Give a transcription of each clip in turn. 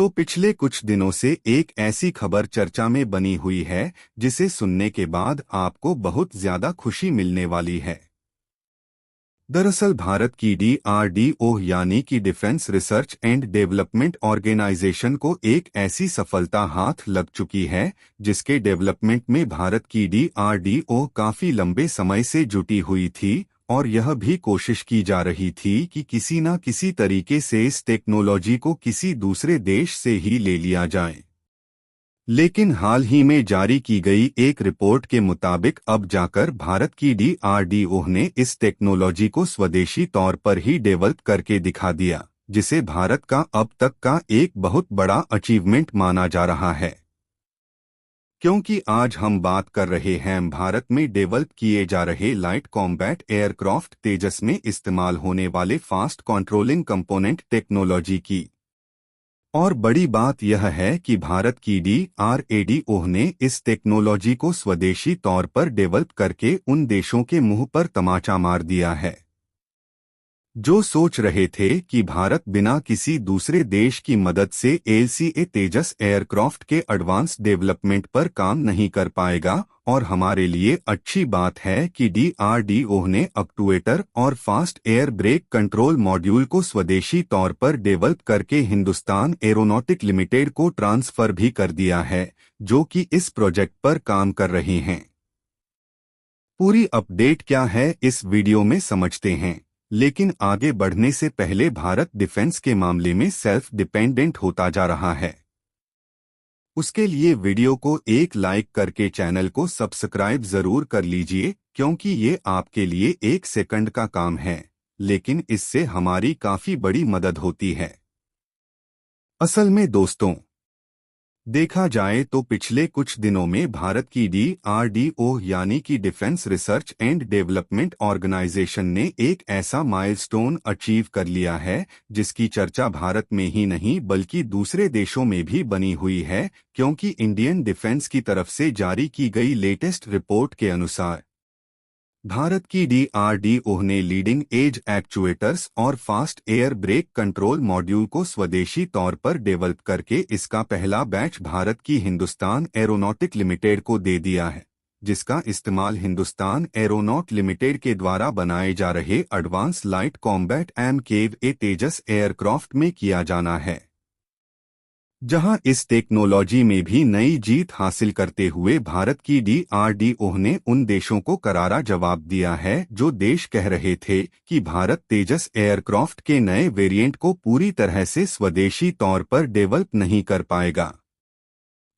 तो पिछले कुछ दिनों से एक ऐसी खबर चर्चा में बनी हुई है जिसे सुनने के बाद आपको बहुत ज्यादा खुशी मिलने वाली है। दरअसल भारत की DRDO यानी कि defence research and development organisation को एक ऐसी सफलता हाथ लग चुकी है जिसके डेवलपमेंट में भारत की DRDO काफी लंबे समय से जुटी हुई थी और यह भी कोशिश की जा रही थी कि किसी न किसी तरीके से इस टेक्नोलॉजी को किसी दूसरे देश से ही ले लिया जाए। लेकिन हाल ही में जारी की गई एक रिपोर्ट के मुताबिक अब जाकर भारत की DRDO ने इस टेक्नोलॉजी को स्वदेशी तौर पर ही डेवलप करके दिखा दिया, जिसे भारत का अब तक का एक बहुत बड़ा अचीवमेंट माना जा रहा है। क्योंकि आज हम बात कर रहे हैं भारत में डेवलप किए जा रहे लाइट कॉम्बैट एयरक्राफ्ट तेजस में इस्तेमाल होने वाले फास्ट कंट्रोलिंग कंपोनेंट टेक्नोलॉजी की। और बड़ी बात यह है कि भारत की DRDO ने इस टेक्नोलॉजी को स्वदेशी तौर पर डेवलप करके उन देशों के मुंह पर तमाचा मार दिया है जो सोच रहे थे कि भारत बिना किसी दूसरे देश की मदद से LCA तेजस एयरक्राफ्ट के एडवांस डेवलपमेंट पर काम नहीं कर पाएगा। और हमारे लिए अच्छी बात है कि DRDO ने एक्चुएटर और fast air brake control module को स्वदेशी तौर पर डेवलप करके हिंदुस्तान एरोनॉटिक लिमिटेड को ट्रांसफर भी कर दिया है, जो कि इस प्रोजेक्ट पर काम कर रहे हैं। पूरी अपडेट क्या है इस वीडियो में समझते हैं, लेकिन आगे बढ़ने से पहले भारत डिफेंस के मामले में सेल्फ डिपेंडेंट होता जा रहा है। उसके लिए वीडियो को एक लाइक करके चैनल को सब्सक्राइब जरूर कर लीजिए, क्योंकि ये आपके लिए 1 सेकंड का काम है, लेकिन इससे हमारी काफी बड़ी मदद होती है। असल में दोस्तों, देखा जाए तो पिछले कुछ दिनों में भारत की DRDO यानी कि defence research and development organisation ने एक ऐसा माइलस्टोन अचीव कर लिया है जिसकी चर्चा भारत में ही नहीं बल्कि दूसरे देशों में भी बनी हुई है, क्योंकि इंडियन डिफेंस की तरफ से जारी की गई लेटेस्ट रिपोर्ट के अनुसार भारत की DRDO ने लीडिंग एज एक्चुएटर्स और fast air brake control module को स्वदेशी तौर पर डेवलप करके इसका पहला बैच भारत की हिंदुस्तान एरोनॉटिक लिमिटेड को दे दिया है, जिसका इस्तेमाल हिंदुस्तान एरोनॉट लिमिटेड के द्वारा बनाए जा रहे एडवांस लाइट कॉम्बैट MKA तेजस एयरक्राफ्ट में किया जाना है। जहां इस टेक्नोलॉजी में भी नई जीत हासिल करते हुए भारत की DRDO ने उन देशों को करारा जवाब दिया है जो देश कह रहे थे कि भारत तेजस एयरक्राफ्ट के नए वेरिएंट को पूरी तरह से स्वदेशी तौर पर डेवलप नहीं कर पाएगा।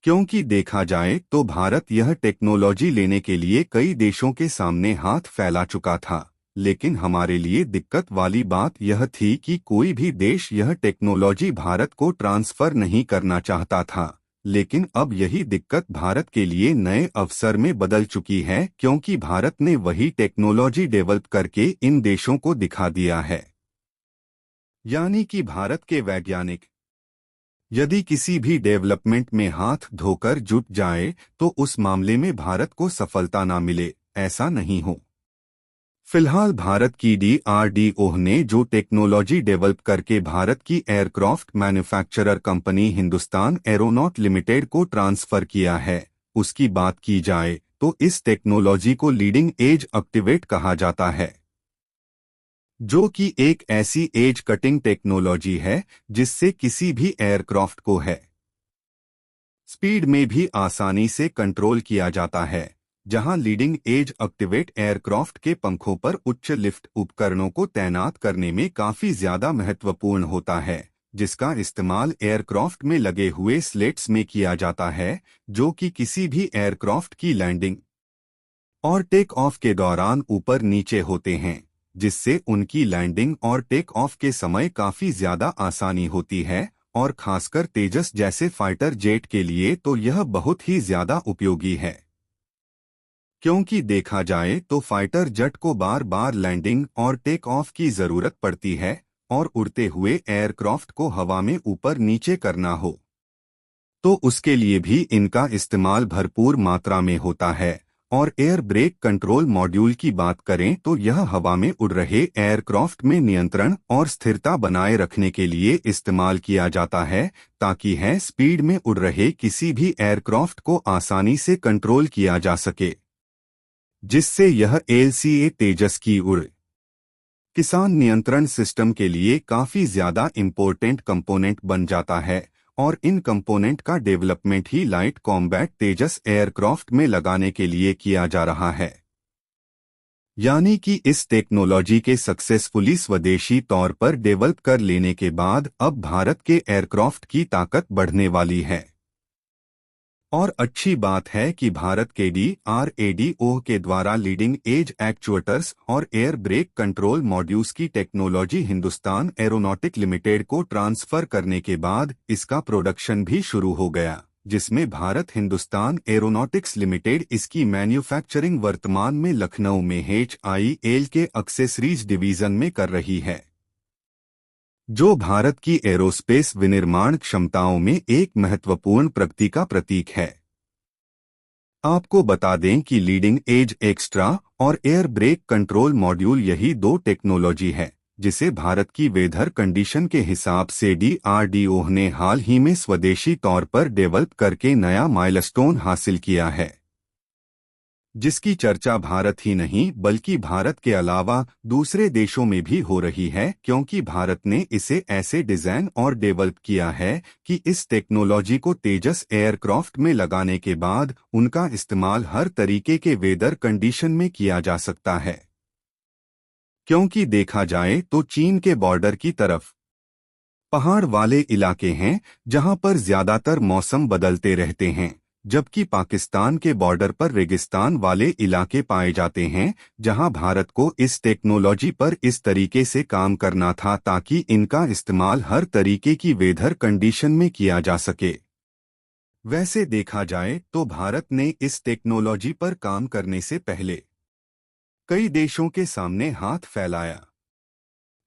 क्योंकि देखा जाए तो भारत यह टेक्नोलॉजी लेने के लिए कई देशों के सामने हाथ फैला चुका था, लेकिन हमारे लिए दिक्कत वाली बात यह थी कि कोई भी देश यह टेक्नोलॉजी भारत को ट्रांसफर नहीं करना चाहता था। लेकिन अब यही दिक्कत भारत के लिए नए अवसर में बदल चुकी है, क्योंकि भारत ने वही टेक्नोलॉजी डेवलप करके इन देशों को दिखा दिया है। यानी कि भारत के वैज्ञानिक यदि किसी भी डेवलपमेंट में हाथ धोकर जुट जाए तो उस मामले में भारत को सफलता ना मिले, ऐसा नहीं हो। फिलहाल भारत की DRDO ने जो टेक्नोलॉजी डेवलप करके भारत की aircraft manufacturer company Hindustan aeronaut limited को ट्रांसफर किया है, उसकी बात की जाए तो इस टेक्नोलॉजी को लीडिंग एज एक्टिवेट कहा जाता है, जो कि एक ऐसी एज कटिंग टेक्नोलॉजी है जिससे किसी भी एयरक्राफ्ट को है स्पीड में भी आसानी से कंट्रोल किया जाता है। जहां लीडिंग एज एक्टिवेट एयरक्राफ्ट के पंखों पर उच्च लिफ्ट उपकरणों को तैनात करने में काफी ज्यादा महत्वपूर्ण होता है, जिसका इस्तेमाल एयरक्राफ्ट में लगे हुए स्लेट्स में किया जाता है, जो कि किसी भी एयरक्राफ्ट की लैंडिंग और टेक ऑफ के दौरान ऊपर नीचे होते हैं, जिससे उनकी लैंडिंग और टेक ऑफ के समय काफी ज्यादा आसानी होती है। और खासकर तेजस जैसे फाइटर जेट के लिए तो यह बहुत ही ज्यादा उपयोगी है, क्योंकि देखा जाए तो फाइटर जेट को बार बार लैंडिंग और टेक ऑफ की जरूरत पड़ती है, और उड़ते हुए एयरक्राफ्ट को हवा में ऊपर नीचे करना हो तो उसके लिए भी इनका इस्तेमाल भरपूर मात्रा में होता है। और एयर ब्रेक कंट्रोल मॉड्यूल की बात करें तो यह हवा में उड़ रहे एयरक्राफ्ट में नियंत्रण और स्थिरता बनाए रखने के लिए इस्तेमाल किया जाता है, ताकि है स्पीड में उड़ रहे किसी भी एयरक्राफ्ट को आसानी से कंट्रोल किया जा सके, जिससे यह एलसीए तेजस की उड़ किसान नियंत्रण सिस्टम के लिए काफी ज्यादा इम्पोर्टेंट कंपोनेंट बन जाता है। और इन कंपोनेंट का डेवलपमेंट ही लाइट कॉम्बैट तेजस एयरक्राफ्ट में लगाने के लिए किया जा रहा है। यानी कि इस टेक्नोलॉजी के सक्सेसफुली स्वदेशी तौर पर डेवलप कर लेने के बाद अब भारत के एयरक्राफ्ट की ताकत बढ़ने वाली है। और अच्छी बात है कि भारत के DRADO के द्वारा लीडिंग एज एक्चुएटर्स और एयर ब्रेक कंट्रोल मॉड्यूल्स की टेक्नोलॉजी हिंदुस्तान एरोनॉटिक लिमिटेड को ट्रांसफर करने के बाद इसका प्रोडक्शन भी शुरू हो गया, जिसमें भारत हिंदुस्तान एरोनॉटिक्स लिमिटेड इसकी मैन्युफैक्चरिंग वर्तमान में लखनऊ में HIL के एक्सेसरीज डिवीजन में कर रही है, जो भारत की एरोस्पेस विनिर्माण क्षमताओं में एक महत्वपूर्ण प्रगति का प्रतीक है। आपको बता दें कि लीडिंग एज एक्स्ट्रा और एयर ब्रेक कंट्रोल मॉड्यूल यही दो टेक्नोलॉजी है जिसे भारत की वेदर कंडीशन के हिसाब से DRDO ने हाल ही में स्वदेशी तौर पर डेवलप करके नया माइलस्टोन हासिल किया है, जिसकी चर्चा भारत ही नहीं बल्कि भारत के अलावा दूसरे देशों में भी हो रही है, क्योंकि भारत ने इसे ऐसे डिजाइन और डेवलप किया है कि इस टेक्नोलॉजी को तेजस एयरक्राफ्ट में लगाने के बाद उनका इस्तेमाल हर तरीके के वेदर कंडीशन में किया जा सकता है। क्योंकि देखा जाए तो चीन के बॉर्डर की तरफ पहाड़ वाले इलाके हैं जहां पर ज्यादातर मौसम बदलते रहते हैं, जबकि पाकिस्तान के बॉर्डर पर रेगिस्तान वाले इलाके पाए जाते हैं, जहां भारत को इस टेक्नोलॉजी पर इस तरीके से काम करना था ताकि इनका इस्तेमाल हर तरीके की वेदर कंडीशन में किया जा सके। वैसे देखा जाए तो भारत ने इस टेक्नोलॉजी पर काम करने से पहले कई देशों के सामने हाथ फैलाया,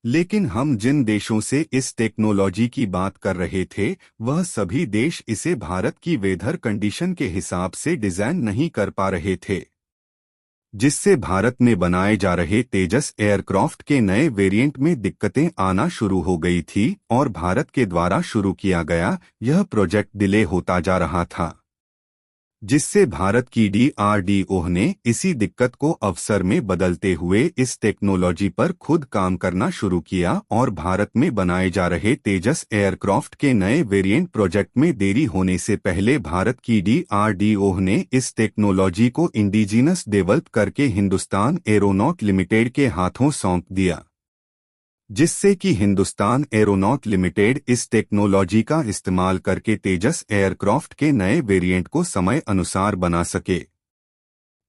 लेकिन हम जिन देशों से इस टेक्नोलॉजी की बात कर रहे थे वह सभी देश इसे भारत की वेदर कंडीशन के हिसाब से डिजाइन नहीं कर पा रहे थे, जिससे भारत में बनाए जा रहे तेजस एयरक्राफ्ट के नए वेरिएंट में दिक्कतें आना शुरू हो गई थी और भारत के द्वारा शुरू किया गया यह प्रोजेक्ट डिले होता जा रहा था, जिससे भारत की DRDO ने इसी दिक्कत को अवसर में बदलते हुए इस टेक्नोलॉजी पर खुद काम करना शुरू किया और भारत में बनाए जा रहे तेजस एयरक्राफ्ट के नए वेरिएंट प्रोजेक्ट में देरी होने से पहले भारत की DRDO ने इस टेक्नोलॉजी को इंडिजिनस डेवलप करके हिंदुस्तान एरोनॉट लिमिटेड के हाथों सौंप दिया, जिससे कि हिंदुस्तान एरोनॉट लिमिटेड इस टेक्नोलॉजी का इस्तेमाल करके तेजस एयरक्राफ्ट के नए वेरिएंट को समय अनुसार बना सके।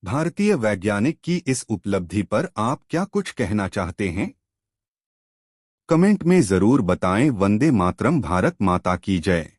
भारतीय वैज्ञानिक की इस उपलब्धि पर आप क्या कुछ कहना चाहते हैं? कमेंट में जरूर बताएं। वंदे मातरम, भारत माता की जय।